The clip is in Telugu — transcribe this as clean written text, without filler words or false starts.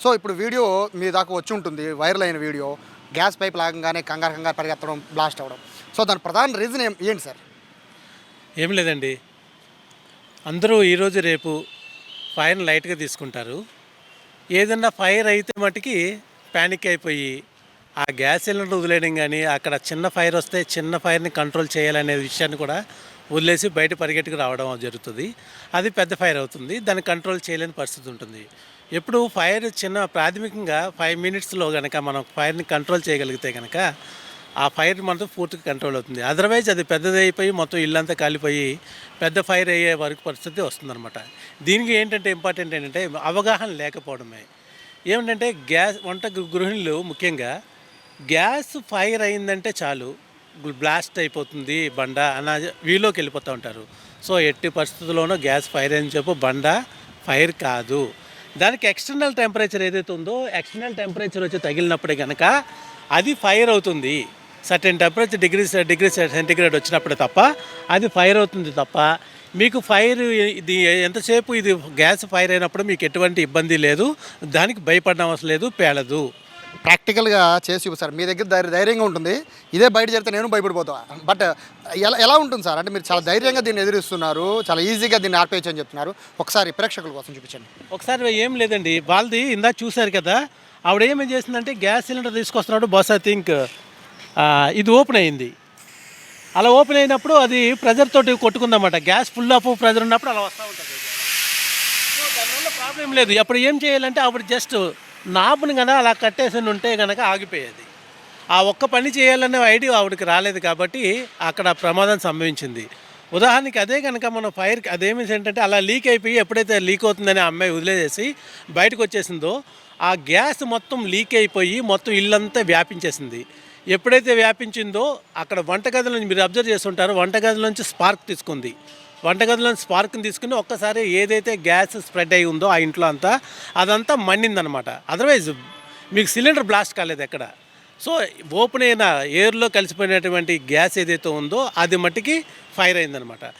సో ఇప్పుడు వీడియో మీ దాకా వచ్చి ఉంటుంది, వైరల్ అయిన వీడియో. గ్యాస్ పైప్ లాగంగానే కంగారు కంగారు పరిగెత్తడం, బ్లాస్ట్ అవ్వడం. సో దాని ప్రధాన రీజన్ ఏంటి సార్? ఏం లేదండి, అందరూ ఈరోజు రేపు ఫైర్ని లైట్గా తీసుకుంటారు. ఏదన్నా ఫైర్ అయితే మటుకి ప్యానిక్ అయిపోయి ఆ గ్యాస్ సిలిండర్ వదిలేయడం కానీ, అక్కడ చిన్న ఫైర్ వస్తే చిన్న ఫైర్ని కంట్రోల్ చేయాలనే విషయాన్ని కూడా వదిలేసి బయట పరిగెట్టుకు రావడం జరుగుతుంది. అది పెద్ద ఫైర్ అవుతుంది, దాన్ని కంట్రోల్ చేయలేని పరిస్థితి ఉంటుంది. ఎప్పుడు ఫైర్ ప్రాథమికంగా 5 మినిట్స్లో కనుక మనం ఫైర్ని కంట్రోల్ చేయగలిగితే కనుక ఆ ఫైర్ మనతో పూర్తిగా కంట్రోల్ అవుతుంది. అదర్వైజ్ అది పెద్దదైపోయి మొత్తం ఇల్లంతా కాలిపోయి పెద్ద ఫైర్ అయ్యే వరకు పరిస్థితి వస్తుందన్నమాట. దీనికి ఏంటంటే ఇంపార్టెంట్ ఏంటంటే అవగాహన లేకపోవడమే. ఏమిటంటే వంట గృహిణులు ముఖ్యంగా గ్యాస్ ఫైర్ అయిందంటే చాలు బ్లాస్ట్ అయిపోతుంది బండ అన్న వీలోకి వెళ్ళిపోతూ ఉంటారు. సో ఎట్టి పరిస్థితుల్లోనూ గ్యాస్ ఫైర్ అని చెప్పు బండ ఫైర్ కాదు. దానికి ఎక్స్టర్నల్ టెంపరేచర్ ఏదైతే ఉందో ఎక్స్టర్నల్ టెంపరేచర్ వచ్చి తగిలినప్పుడే కనుక అది ఫైర్ అవుతుంది. సర్టెన్ టెంపరేచర్ డిగ్రీ సెంటిగ్రేడ్ వచ్చినప్పుడే తప్ప అది ఫైర్ అవుతుంది తప్ప మీకు ఫైర్ ఇది ఎంతసేపు ఇది గ్యాస్ ఫైర్ అయినప్పుడు మీకు ఎటువంటి ఇబ్బంది లేదు, దానికి భయపడడం అవసరం లేదు, పేలదు. ప్రాక్టికల్గా చేసి సార్ మీ దగ్గర ధైర్యంగా ఉంటుంది. ఇదే బయట జరిగితే నేను భయపడిపోతా. బట్ ఎలా ఉంటుంది సార్? అంటే మీరు చాలా ధైర్యంగా దీన్ని ఎదురిస్తున్నారు, చాలా ఈజీగా దీన్ని ఆర్పేయచ్చు అని చెప్తున్నారు. ఒకసారి ప్రేక్షకుల కోసం చూపించండి. ఒకసారి ఏం లేదండి, వాళ్ళది ఇందాక చూశారు కదా, ఆవిడ ఏమేం చేసిందంటే గ్యాస్ సిలిండర్ తీసుకొస్తున్నాడు, బస్ ఐ థింక్ ఇది ఓపెన్ అయింది. అలా ఓపెన్ అయినప్పుడు అది ప్రెజర్ తోటి కొట్టుకుందన్నమాట. గ్యాస్ ఫుల్ ఆఫ్ ప్రెజర్ ఉన్నప్పుడు అలా వస్తూ ఉంటుంది. సో దానివల్ల ప్రాబ్లం లేదు. అప్పుడు ఏం చేయాలంటే అప్పుడు జస్ట్ నాపుని కనుక అలా కట్టేసి ఉంటే కనుక ఆగిపోయేది. ఆ ఒక్క పని చేయాలనే ఐడియా ఆవిడకి రాలేదు కాబట్టి అక్కడ ప్రమాదం సంభవించింది. ఉదాహరణకి అదే కనుక మన ఫైర్కి అదేమి ఏంటంటే అలా లీక్ అయిపోయి ఎప్పుడైతే లీక్ అవుతుందని ఆ అమ్మాయి వదిలేసేసి బయటకు వచ్చేసిందో ఆ గ్యాస్ మొత్తం లీక్ అయిపోయి మొత్తం ఇల్లంతా వ్యాపించేసింది. ఎప్పుడైతే వ్యాపించిందో అక్కడ వంటగదిలో మీరు అబ్జర్వ్ చేస్తుంటారో వంటగదిలో నుంచి స్పార్క్ తీసుకుంది. వంటగదిలోంచి స్పార్క్ని తీసుకుని ఒక్కసారి ఏదైతే గ్యాస్ స్ప్రెడ్ అయి ఉందో ఆ ఇంట్లో అంతా అదంతా మండిందనమాట. అదర్వైజ్ మీకు సిలిండర్ బ్లాస్ట్ కాలేదు ఎక్కడ. సో ఓపెన్ అయిన ఎయిర్లో కలిసిపోయినటువంటి గ్యాస్ ఏదైతే ఉందో అది మట్టికి ఫైర్ అయిందనమాట.